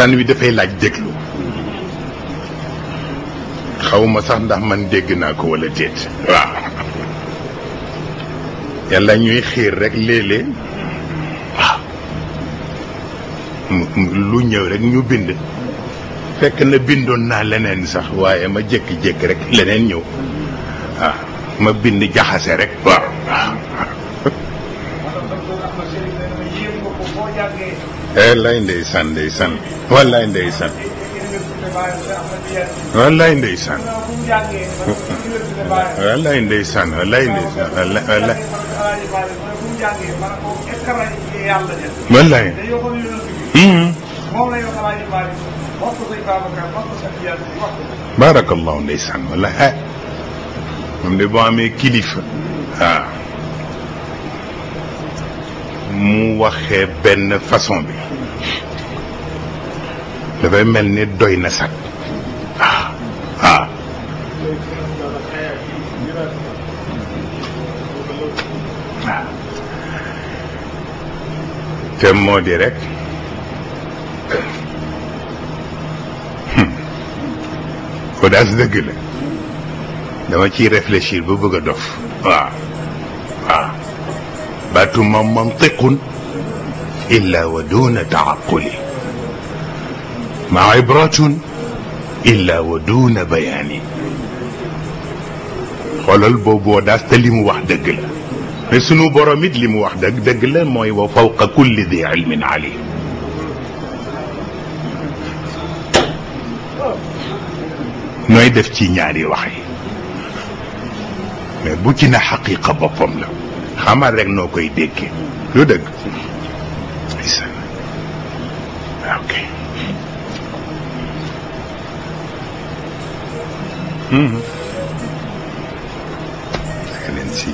waxtaan wi dafay laaj déglu xawma sax ndax man dégg naa ko wala déet waaw yàlla ñuy xiir rek léeg-léeg waaw lu ñëw rek ñu bind fekk na bindoon naa leneen sax waaye ma jékki-jékki rek leneen ñëw waaw ma bind jaxase rek waaw wallaay ndeysaan ndeysaan wallaay ndeysaan wallaay ndeysaan wallaay ndeysaan wallaay ndeysaan wallaay baarakallahu ndeysaan wallaay moom de boo amee kilifa waaw mu waxee benn façon bi dafay mel ni doy na sax waaw waaw waaw te moo di rek audace dëgg la dama ciy réfléchir ba bëgg a dof waaw waaw baatuma mantiqun illa wa duna taaquli ma ibratun illa wa duna bayaani xoolal boobu audace te li mu wax dëgg la mais sunu borom it li mu wax dëgg la mooy wa fawqa kulli di ilmin alim nooy def ci ñaari wax yi mais bu ci na xaqiqa boppam la xamal rek noo koy déggee lu dëgg isan ok leen si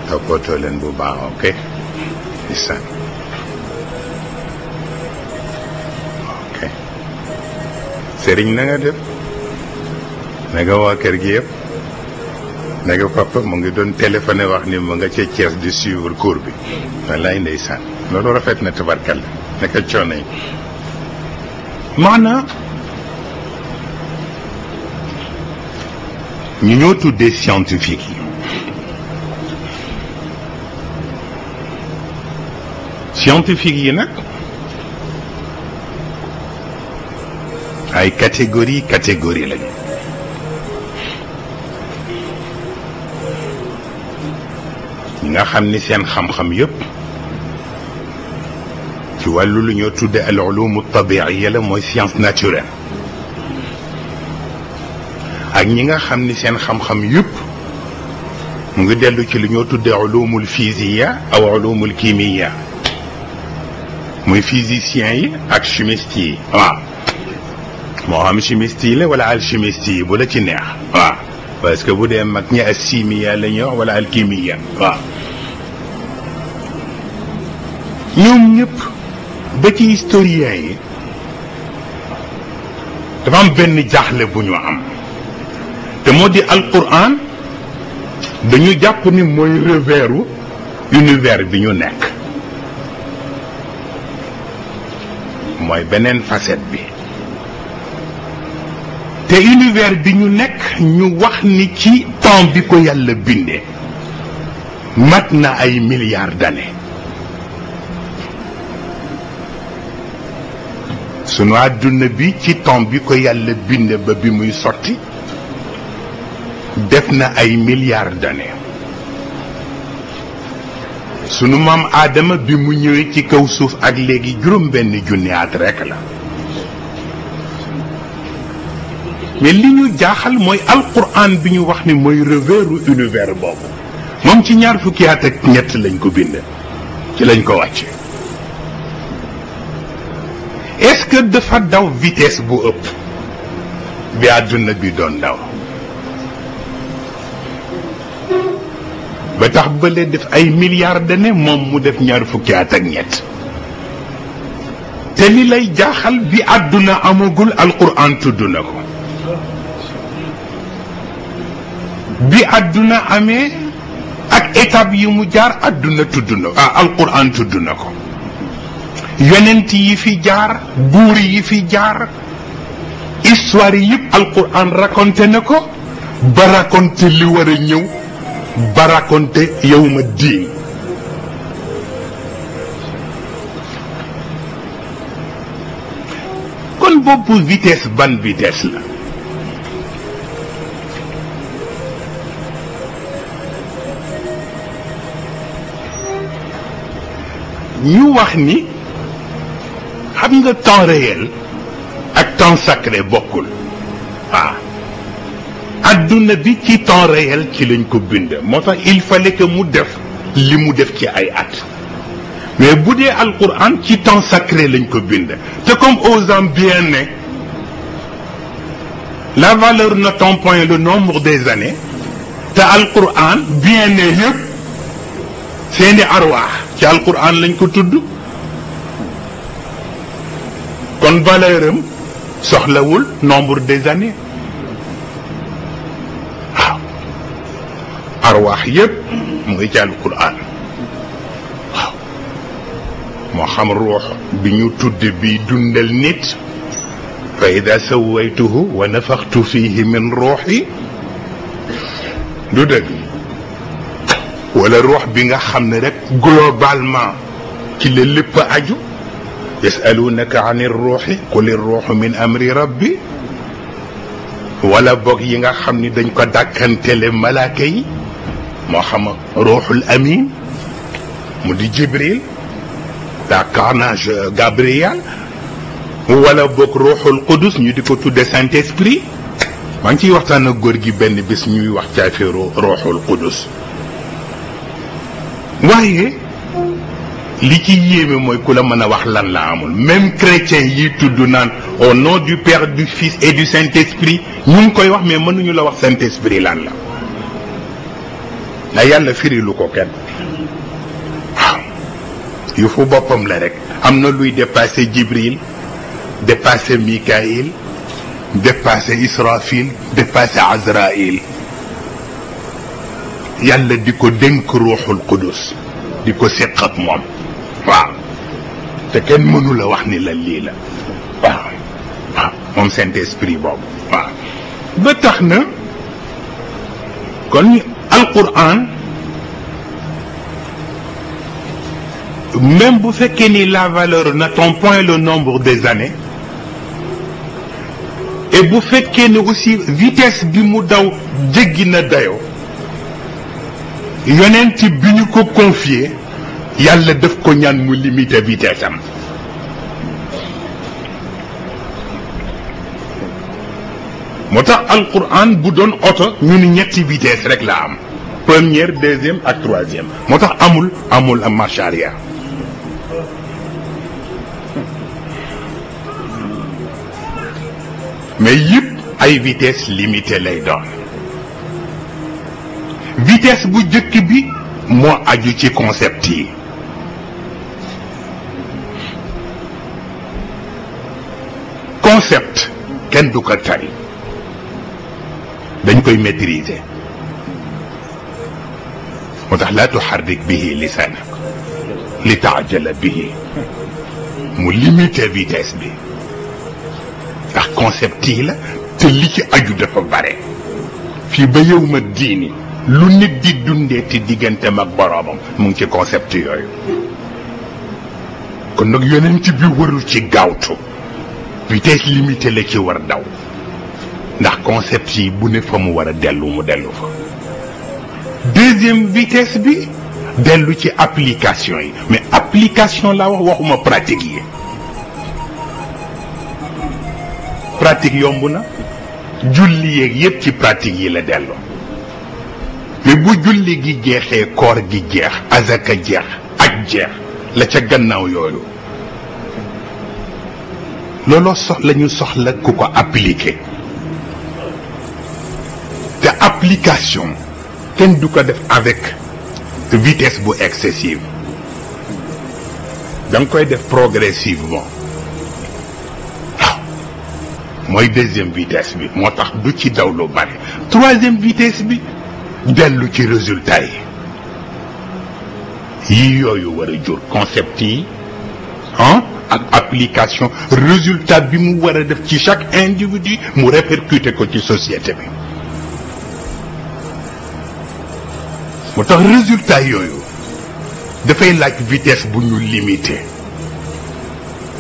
toppatoo leen bu baax ok isan ok sëriñ na nga def na nga waa kër gi yëpp nega papa mu ngi doon téléphoné wax ni mu nga ca Thiès di suivre cours bi wallaay ndeysaan loolu rafet na tabarkal naka coono yi maanaam ñu ñoo tuddee scientifique yi scientifique yi nag ay catégorie lañu ñi nga xam ni seen xam-xam yëpp ci wàllu lu ñoo tudde al ulum tabiiya la mooy science naturelle ak ñi nga xam ni seen xam-xam yëpp mu ngi dellu ci lu ñoo tudde ulumul physiya aw ulumul kimiya muy physiciens yi ak chimistes yi waaw moo xam chimiste yi la wala alchimiste yi bu la ci neex waaw parce que bu dee mag ñi al chimiya la ñuy wax wala alkimiya waaw ñoom ñëpp ba ci historiens yi dafa am benn jaaxle bu ñu am te moo di alquran dañu jàpp ni mooy revers univers bi ñu nekk mooy beneen facette bi te univers bi ñu nekk ñu wax ni ci temps bi ko yàlla bindee mat na ay milliards d'années sunu àdduna bi ci temps bi ko yàlla binde ba bi muy sotti def na ay milliards d'années sunu maam Aadama bi mu ñëwee ci kaw suuf ak léegi juróom benn junni at rekk la mais li ñu jaaxal mooy alquran bi ñu wax ni mooy revers univers boobu moom ci ñaar fukki at ak ñett lañ ko bind ci lañ ko wàcce est-ce que dafa daw vitesse bu ëpp bi àdduna bi doon daw ba tax bële def ay milliards d'années moom mu def ñaar fukki at ak ñett te li lay jaaxal bi àdduna amagul alquran tudd na ko bi àdduna amee ak étape yi mu jaar àdduna tudd na alquran tudd na ko yonent yi fi jaar buur yi fi jaar histoire yi yëpp alquran raconté na ko ba raconté li war a ñëw ba raconté yawma diin kon boobu vitesse ban vitesse la ñu wax ni xam nga temps réel ak temps sacré bokkul waaw adduna bi ci temps réel ci lañ ko bind moo tax il fallait que mu def li mu def ci ay at mais bu dee alquran ci temps sacré lañ ko bind te comme osant bien ne la valeur n'attend point le nombre des années te alquran bien ne yëpp seeni arwaax ci alquran lañ ko tudd kon valeur am soxlawul nombre des années waaw arwaax yëpp mu ngi ci alquran waaw moo xam ruux bi ñu tudd bi dundal nit fa ida sawaytuhu wa nafaxtu fihi min ruuxi du dëgg wala ruux bi nga xam ne rek globalement ci la lépp aju yasalunaka an irruuxi qul irruuxu min amri rabbi wala boog yi nga xam ni dañ ko dàkkantele malaaka yi moo xam ruuxul amin mu di jibril d'incarnage Gabriel wala boog ruuxul qudus ñu di ko tudde Saint Esprit maa ngi ciy waxtaan ak góor gi benn bis ñuy wax ci affaire ruuxul qudus waaye li ci yéeme mooy ku la mën a wax lan la amul même chrétien yi tudd naan au nom du Père du Fils et du Saint-Esprit ñu ngi koy wax mais mënuñu la wax Saint-Esprit lan la na yàlla firilu ko kenn waaw yu fu boppam la rek am na luy dépassé Jibril dépassé Mikaïl dépassé Israfil dépassé Azraïl yàlla di ko dénk ruuxul qudus di ko séq ak moom waaw te kenn mënu la wax ni la lii la waaw waaw moom Saint-Esprit boobu waaw ba tax na kon alquran même bu fekkee ni la valeur n'attend point le nombre des années et bu fekkee ni aussi vitesse bi mu daw jéggi na dayoo yonent bi ñu ko confié yàlla daf ko ñaan mu limité vitesse am moo tax alquran bu doon oto ñu ni ñetti vitesse rek la am première deuxième ak troisième moo tax amul am marche arrière mais yëpp ay vitesse limitée lay doon vitesse bu jëkk bi moo aju ci concept yi concept kenn du ko tari dañ koy maîtriser moo tax laa tuharrik bihi lisaanak li taajala bihi mu limité vitesse bi ndax concept yi la te li ci aju dafa bare fii ba yawma diini lu nit di dundee ti digganteem ak boroomam mu ngi ci concept yooyu kon nag yonent bi warul ci gaawtu vitesse limitée la ci war daw ndax concept yi bu ne fa mu war a dellu mu dellu fa deuxième vitesse bi dellu ci application yi mais application laa waxuma pratique yi pratique yomb na julli yeeg yépp ci pratique yi la dellu mais bu julli gi jeexee koor gi jeex azaka jeex ak jeex la ca gannaaw yooyu looloo soxla ñu soxla ku ko appliquer te application kenn du ko def avec vitesse bu excessive da nga koy def progressivement waaw mooy deuxième vitesse bi moo tax du ci daw lu bari troisième vitesse bi dellu ci résultat yi yii yooyu war a jur concept yi ak application résultat bi mu war a def ci chaque individu mu répercuté ko ci société bi. moo tax résultat yooyu dafay laaj vitesse bu ñu limité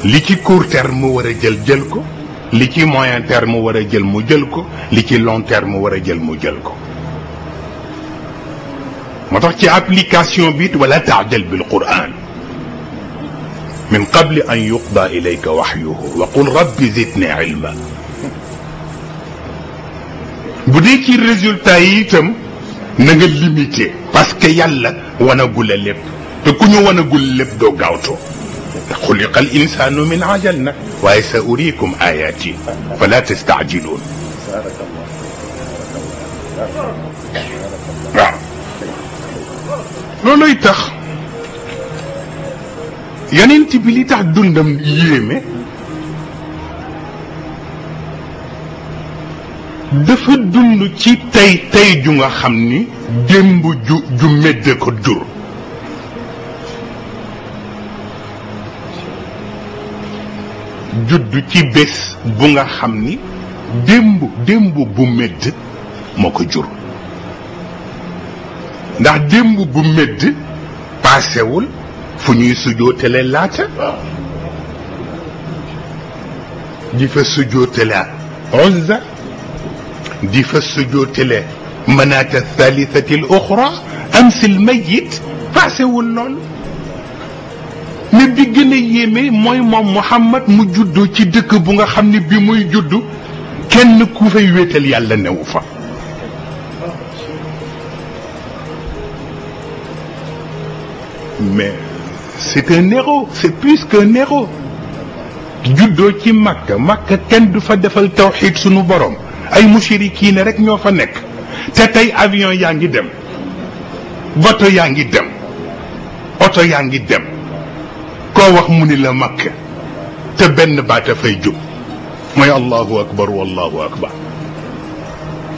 li ci court terme mu war a jël ko li ci moyen terme mu war a jël mu jël ko li ci long terme mu war a jël mu jël ko. moo tax ci application bi wala taajal bil Qur'an min qabli an yuqda ilayka wahyuhu wa qul rabbi zidni ilma. bu dee ci résultat yi itam na nga limité parce que yàlla wanagul a lépp te ku ñu wanagul lépp doo gaawtoo. xuliqa al insanu min ajal nag waaye sa uriikum ayati fala tastaajiluun. waaw looluy tax yonent bi li tax dundam yéeme dafa dund ci tey ju nga xam ni démb ju medde ko jur. judd ci bés bu nga xam ni démb bu medd moo ko jur. ndax démb bu medd paasewul fu ñuy sujootale laata di fa sujootale Uzza di fa sujootale manaata thalithati al uxra amsil mayit paasewul loolu. mais bi gën a yéeme mooy moom Muhammad mu juddoo ci dëkk bu nga xam ne bi muy juddu kenn ku fay wéetal yàlla newu fa. mais c'est un héros, c'est plus qu'un héros. juddoo ci Makka kenn du fa defal tawxiid sunu borom ay mushrikiin rek ñoo fa nekk te tey avion yaa ngi dem bato yaa ngi dem oto yaa ngi dem koo wax mu ni la Makka te benn baata fay jub mooy allahu akbar wallahu akbar.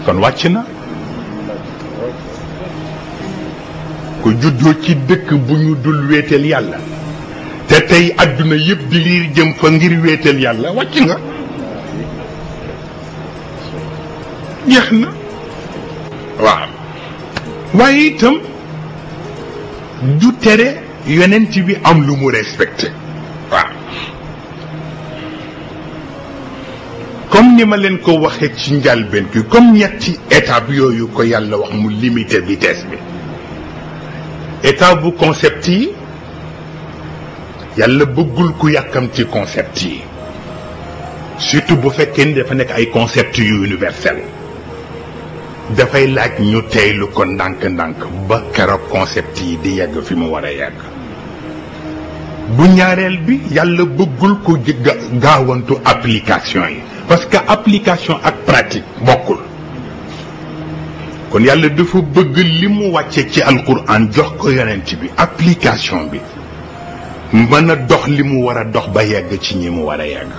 kon wàcc na. ku juddoo ci dëkk bu ñu dul wéetal yàlla te tey adduna yëpp di liir jëm fa ngir wéetal yàlla wàcc nga. jeex na. waaw waaye itam du tere yonent bi am lu mu respecté. waaw comme ni ma leen ko waxee ci njëlbéen gi comme ñetti étape yooyu ko yàlla wax mu limité vitesse bi. étape bu concept yi yàlla bëggul ku yàkkam ci concept yi surtout bu fekkee ni dafa nekk ay concept yu universel dafay laaj ñu teylu ko ndànk-ndànk ba keroog concept yi di yegg fi mu war a yegg. bu ñaareel bi yàlla bëggul ku gaawantu application yi parce que application ak pratique bokkul. kon yàlla dafa bëgg li mu wàcce ci alquran jox ko yonent bi application bi mën a dox li mu war a dox ba yegg ci ñi mu war a yegg.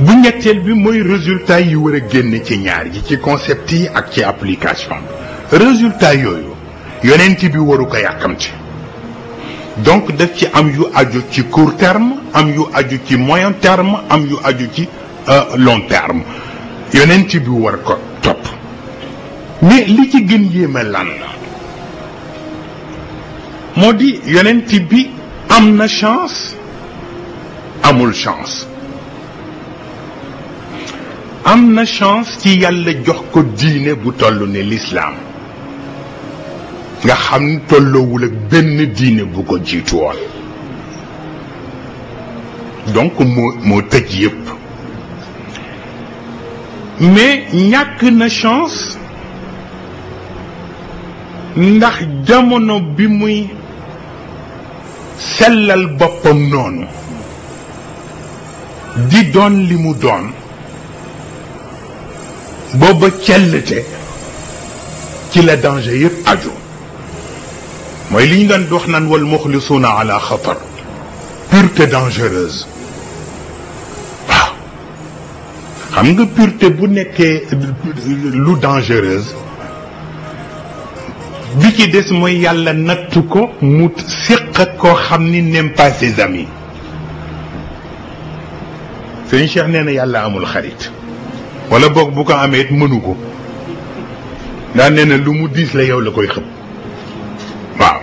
bu ñetteel bi mooy résultat yi war a génn ci ñaar yi ci concept yi ak ci application bi. résultat yooyu yonent bi waru ko yàkkamti donc daf ci am yu aju ci court terme am yu aju ci moyen terme am yu aju ci long terme yonent bi war ko topp. mais li ci gën yéeme lan la moo di yonent bi am na chance amul chance. am na chance ci yàlla jox ko diine bu toll ne l'islam nga xam ni tolloowul ak benn diine bu ko jiitu woon donc moo tëj yépp. mais ñàkk na chance ndax jamono bi muy sellal boppam noonu di doon li mu doon booba cellte ci la danger yëpp aju mooy li ñu doon wax naan wal muxlisuuna ala xatar pureté dangereuse. waaw xam nga pureté bu nekkee lu dangereuse bi ci des mooy yàlla nattu ko mu séq séq ak koo xam ni n'aime pas ses amis. sëñ Cheikh nee na yàlla amul xarit wala boog bu ko amee it mënu ko daa nee na lu mu diis la yow la koy xëpp waaw.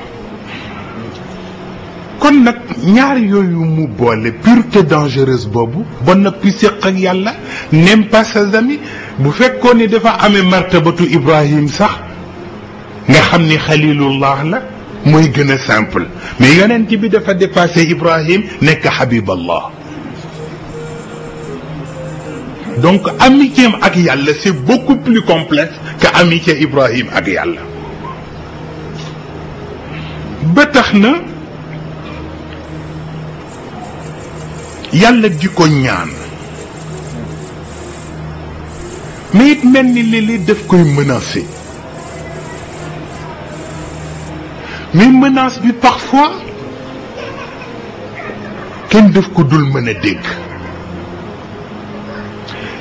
kon nag ñaar yooyu mu boole pureté dangereuse boobu ba noppi séq ak yàlla n'aime pas ses amis. bu fekkoon ni dafa amee martabatu Ibrahim sax nga xam ni xalilullah la mooy gën a simple mais yonent bi dafa dépassé Ibrahim nekk Habiballah. donc amitié ak yàlla c'est beaucoup plus complexe que amitié Ibrahim ak yàlla. ba tax na yàlla di ko ñaan mais it mel ni léeg-léeg daf koy menacer mais menace bi parfois kenn daf ko dul mën a dégg.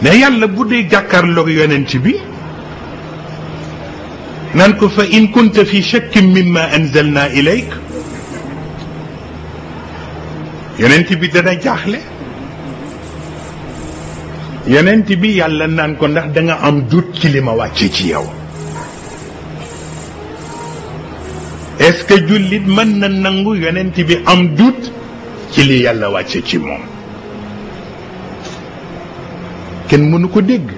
ne yàlla bu dee jàkkaarloog yonent bi naan ko fa in kunta fi shakkin mimma anzalna ilayk yonent bi dana jaaxle. yonent bi yàlla naan ko ndax da nga am doute ci li ma wàcce ci yow. est-ce que jullit mën na nangu yonent bi am doute ci li yàlla wàcce ci moom. kenn mënu ko dégg.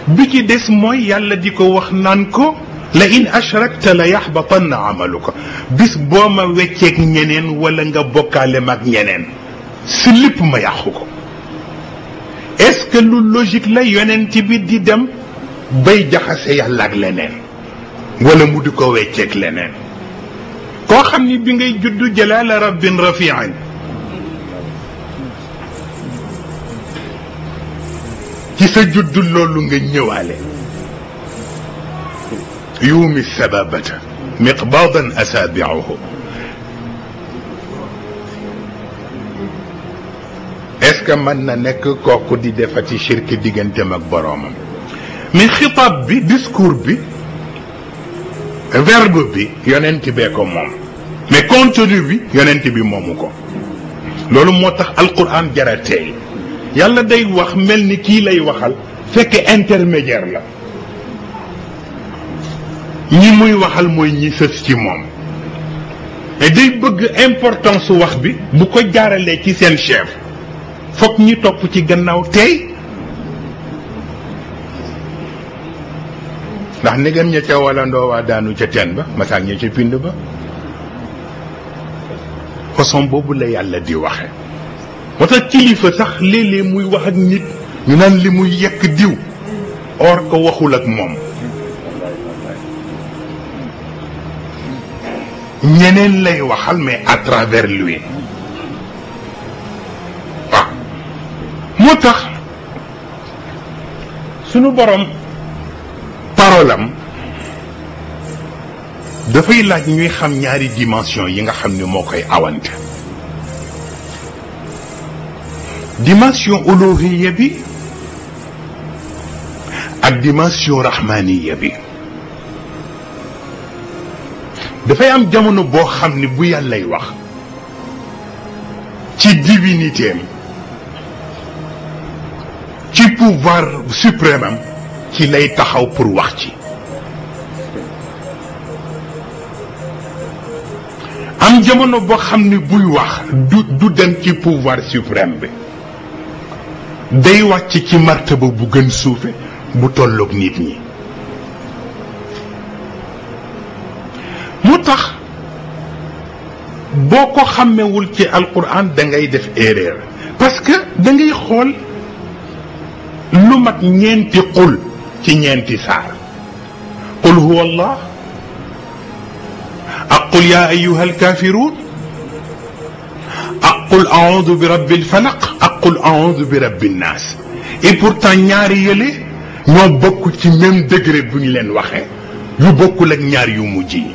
bi ci des mooy yàlla di ko wax naan ko la in ashrakta la yaxbatanna amaluka bis boo ma wecceeg ñeneen wala nga bokkaale mag ñeneen si lépp ma yàqu ko. est-ce que lu logique la yonent bi di dem bay jaxase yàlla ak leneen wala mu di ko wecceeg leneen koo xam ni bi ngay juddu jalaala rabbin rafian ci sa juddu loolu nga ñëwaale yuumi sababata miqbaadan asaabiuhu. est-ce que mën na nekk kooku di defati shirk digganteem ak boroomam. mais xitaab bi discours bi verbe bi yonent bee ko moom mais contenu bi yonent bi moomu ko. loolu moo tax alquran jara teey yàlla day wax mel ni kii lay waxal fekk intermédiaire la. ñi muy waxal mooy ñi sës ci moom et day bëgg importance su wax bi bu ko jaaralee ci seen chef fokk ñi topp ci gannaaw tey ndax ndegam ña ca wala ndoo waa daanu ca teen ba masaak ña ca pind ba. façon boobu la yàlla di waxe moo tax kilifa sax léeg-léeg muy wax ak nit ñu naan li muy yekk diw or ko waxul ak moom ñeneen lay waxal mais à travers lui. waaw moo tax sunu borom parole am dafay laaj ñuy xam ñaari dimension yi nga xam ni moo koy awante. dimension uluhiyya bi ak dimension rahmaniya bi. dafay am jamono boo xam ni bu yàllay wax ci divinité am ci pouvoir suprême am ci lay taxaw pour wax ci. am jamono boo xam ni buy wax du dem ci pouvoir suprême bi day wàcc ci martaba bu gën suufe bu tolloog nit ñi. mu tax boo ko xàmmewul ci alquran da ngay def erreur parce que da ngay xool lu mat ñeenti qul ci ñeenti saar. qul huwa allah ak qul yaa ayyuha alkaafiruun ak qul a'uudu bi rabbil falaq ak qul a'uudu bi rabbin naas. et pourtant ñaari yële ñoo bokk ci même degré bu ñu leen waxee yu bokkul ak ñaar yu mujj yi.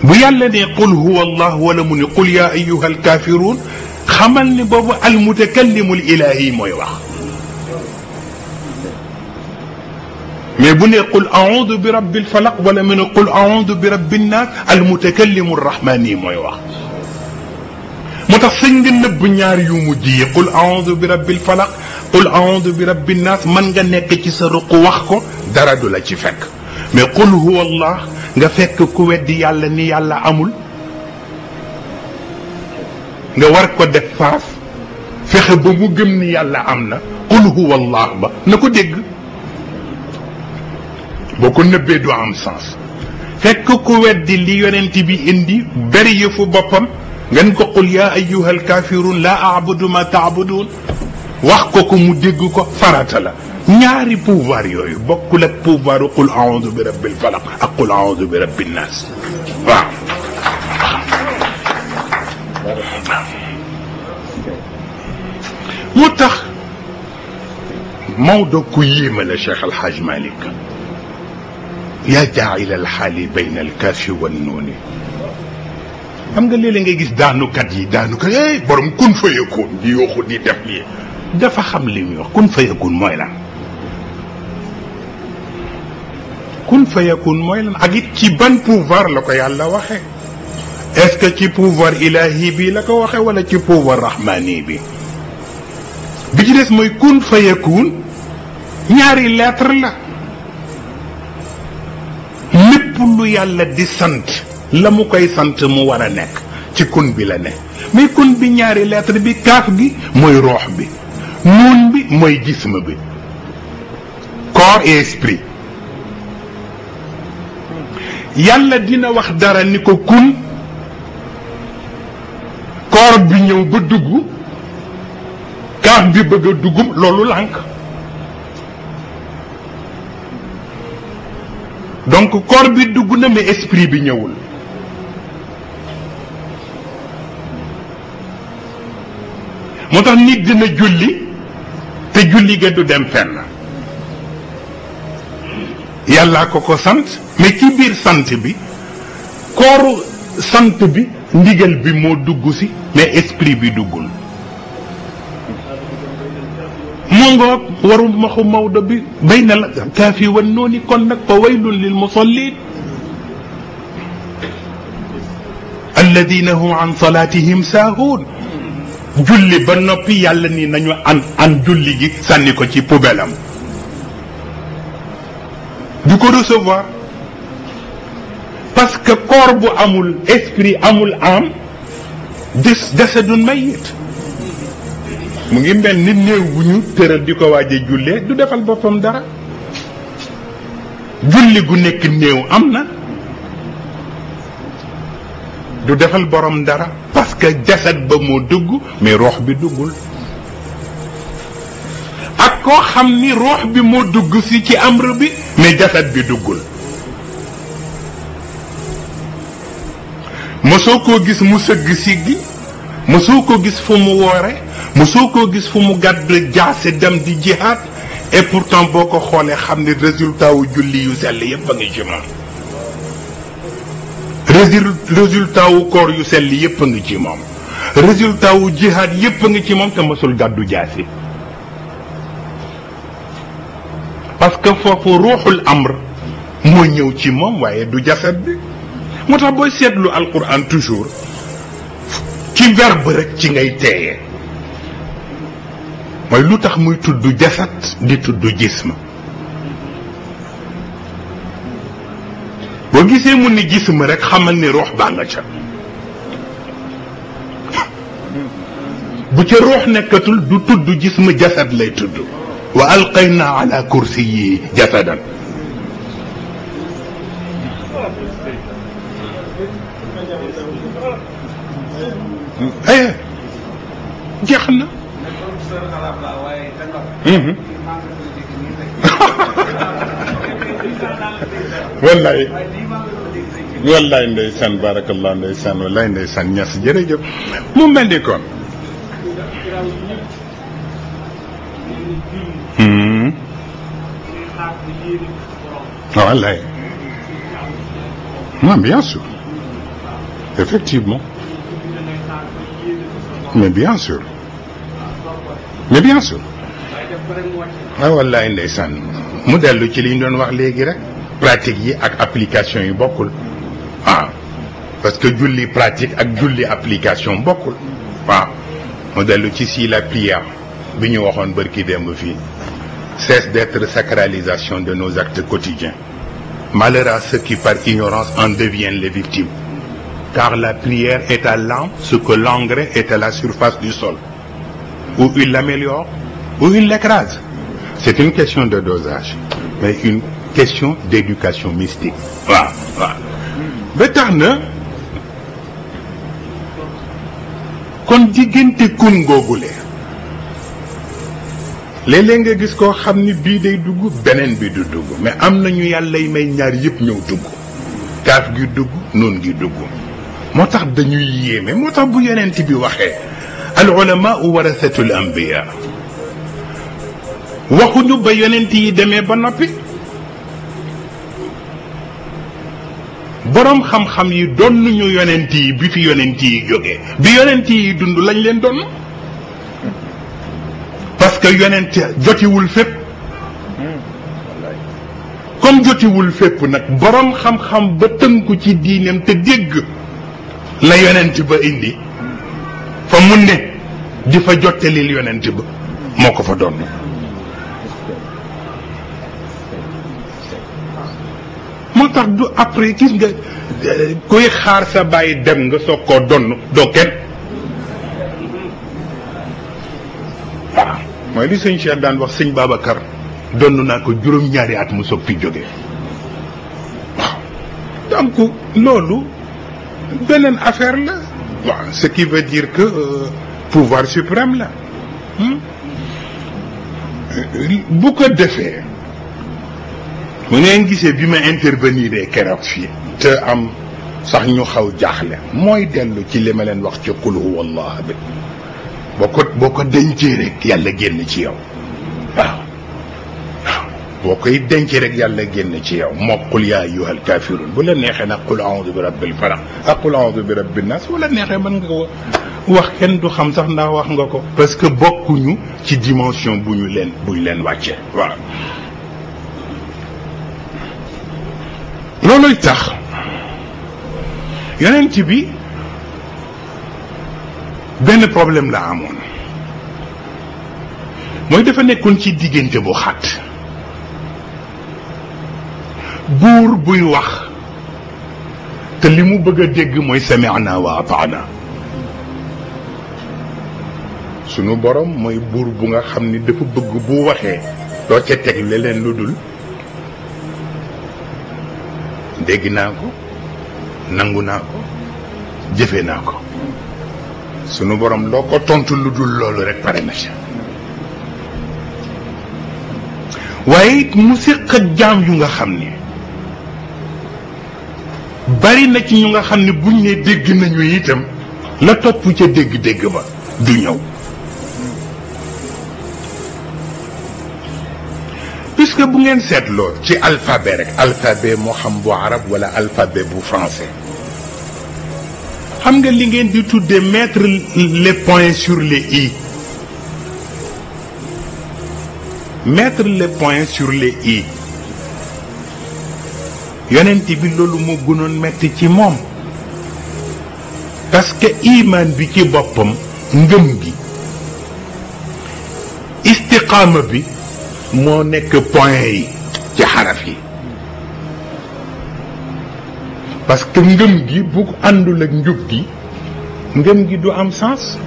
bu yàlla ne qul huwa allah wala mu ne qul yaa ayyuha alkaafiruun xamal ni boobu almutakallimul ilaahi mooy wax. mais bu ne qul a'udhu bi rabbil falaq wala mu ne qul a'udhu bi rabbin nas al mutakallimu rahmani mooy wax. moo tax sëñ nga nëbb ñaar yu mujj yi qul a'udhu bi rabbil falaq qul a'udhu bi rabbin nas man nga nekk ci sa ruq wax ko dara du la ci fekk mais qul huwa allah nga fekk ku weddi yàlla ni yàlla amul nga war ko def faas fexe ba mu gëm ni yàlla am na qul huwa allah ba na ko dégg boo ko nëbbee du am sens fekk ku weddi li yonent bi indi bari yëfu boppam ngeen ko qul yaa ayyuhal kafirun laa a'budu ma ta'budun wax ko mu dégg ko farata la ñaari pouvoir yooyu bokkul ak pouvoiru qul a'udhu bi rabbil falaq ak qul a'udhu bi rabbin nas waaw moo tax Maodo ku yéema la Cheikh Al Hadj Malick yaa jaa'ila al xaali bayna al kaafi wan nuuni xam nga léeg-léeg ngay gis daanukat yi daanukat borom kun fa yakun di yooxu di def lii dafa xam li muy wax kun fa yakun mooy lan kun fa yakun mooy lan ak it ci ban pouvoir la ko yàlla waxee est-ce que ci pouvoir ilahi bi la ko waxee wala ci pouvoir rahmani bi bi ci des mooy kun fa yakun ñaari lettre la lépp lu yàlla di sant la mu koy sant mu war a nekk ci kun bi la ne mais kun bi ñaari lettre bi kaaf gi mooy roox bi nuun bi mooy jism bi corps et esprit yàlla dina wax dara ni ko kun corps bi ñëw ba dugg kaaf bi bëgg a dugg loolu lànk donc corps bi dugg na mais esprit bi ñëwul moo tax nit dina julli te julli ga du dem fenn yàllaa ko sant mais ci biir sant bi kooru sant bi ndigal bi moo dugg si mais esprit bi duggul moo ngoog waru maxu Maodo bi bayna la kaafi wan nooni kon nag fa waylun lil musallin alladina hum an salatihim saahuun julli ba noppi yàlla ni nañu an julli gi sànni ko ci poubelle am du ko recevoir parce que corps bu amul esprit amul âme jasadun mayit mu ngi mel ni néew bu ñu tëral di ko waaje jullee du defal boppam dara julli gu nekk néew am na du defal borom dara parce que jasad ba moo dugg mais roox bi duggul ak koo xam ni roox bi moo dugg si ci amr bi mais jasad bi duggul mosoo koo gis mu sëgg siggi mosoo ko gis fu mu woore mosoo koo gis fu mu gàdd jaase dem di jihaad et pourtant boo ko xoolee xam ni résultat wu julli yu sell yépp a ngi ci moom résultat wu koor yu sell yépp a ngi ci moom résultat wu jihaad yépp a ngi ci moom te mosul gàddu jaasi parce que foofu ruuxul amr moo ñëw ci moom waaye du jasad bi moo tax booy seetlu alquran toujours ci verbe rek ci ngay teeyee mooy lu tax muy tudd jasad di tudd jism boo gisee mu ni jism rek xamal ni ruux baa nga ca bu ca ruux nekkatul du tudd jism jasad lay tudd wa alqayna ala kursiyi jasadan jeex na wallaay wallaay ndeysaan barakallah ndeysaan wallaay ndeysaan ñas jërëjëf mu mel ni kon wallaay non bien sûr effectivement mais bien sûr mais bien sûr ah wallaay ndeysaan mu dellu ci li ñu doon wax léegi rek pratique yi ak application yi bokkul waaw parce que julli pratique ak julli application bokkul waaw mu dellu ci si la prière bi ñu waxoon bërki démb fii cesse d'être sacralisation de nos actes quotidiens. Malheur à ceux qui par ignorance en deviennent les victimes. Car la prière est à l'âme ce que l'engrais est à la surface du sol. Ou il l'améliore, ou il l'écrase. C'est une question de dosage, mais une question d'éducation mystique. Waaw waaw ba tax na kon diggante kun googule léeg-léeg nga gis koo xam ni bii day dugg beneen bi du dugg mais am nañu yàllay may ñaar yëpp ñëw dugg kaaf gi dugg noon gi dugg moo tax dañuy yéeme moo tax bu yonent bi waxee al ulama warasatul anbiya waxuñu ba yonent yi demee ba noppi boroom xam-xam yi doon nañu yonent yi bi fi yonent yi jógee bi yonent yi dund lañ leen doon parce que yonent jotiwul fépp comme jotiwul fépp nag boroom xam-xam ba tënku ci diineem te dégg la yonent ba indi fa mu ne di fa jottalil yonent ba moo ko fa doon moo tax du après gis nga kuy xaar sa bàyyi dem nga soog koo donn doo kenn waaw mooy li sëñ Cheikh daan wax sëñ Babacar donn naa ko juróom-ñaari at mu soog fi jóge waaw donc loolu beneen affaire la waaw ce qui veut dire que pouvoir suprême la bu ko defee mu ngeen gisee bi ma intervenir keroog fii te am sax ñu xaw jaaxle mooy dellu ci li ma leen wax ci qul huwa allah bi boo ko dencee rek yàlla génn ci yow waaw waaw boo koy dencee rek yàlla génn ci yow moo qul yaa ayyuhal kaafiruun bu la neexee nag qul a'uudu bi rabbil falaq ak qul a'uudu bi rabbin naas bu la neexee mën nga ko wax kenn du xam sax ndax wax nga ko parce que bokkuñu ci dimension buñ leen wàccee waaw looluy tax yonent bi benn problème la amoon mooy dafa nekkoon ci diggante bu xat buur buy wax te li mu bëgg a dégg mooy sami'na wa ata'na sunu borom mooy buur bu nga xam ni dafa bëgg bu waxee doo ca teg leneen lu dul dégg naa ko nangu naa ko jëfe naa ko sunu borom loo ko tontu lu dul loolu rek pare na ci waaye mu séq ak jaam yu nga xam ni bari na ci ñu nga xam ne buñ ne dégg nañu itam la topp ca dégg-dégg ba du ñëw puisque bu ngeen seetloo ci alphabet rek alphabet moo xam bu arab wala alphabet bu français xam nga li ngeen di tuddee mettre les points sur les i mettre les points sur les i yonent bi loolu moo gënoon metti ci moom parce que iman bi ci boppam ngëm gi istiqaama bi moo nekk point yi ci xaraf yi parce que ngëm gi bu àndul ak njub gi ngëm gi du am sens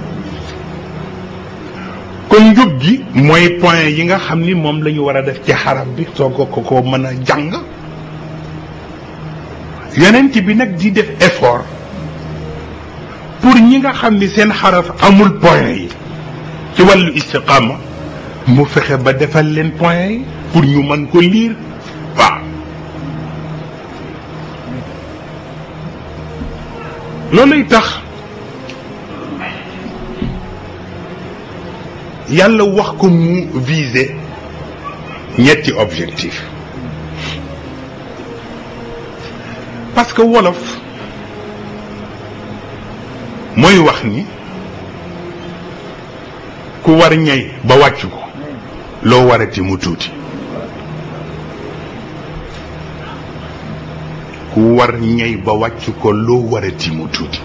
kon njub gi mooy point yi nga xam ni moom la ñu war a def ci xaraf bi soo ko mën a jàng yonent bi nag di def effort pour ñi nga xam ni seen xaraf amul point yi ci wàllu istiqaama mu fexe ba defal leen point yi pour ñu mën ko lire waaw looluy tax yàlla wax ko mu viser ñetti objectif parce que wolof mooy wax ni ku war ñey ba wàcc ko loo warati mu tuuti war ñey ba wàcc ko loo war a timu tuuti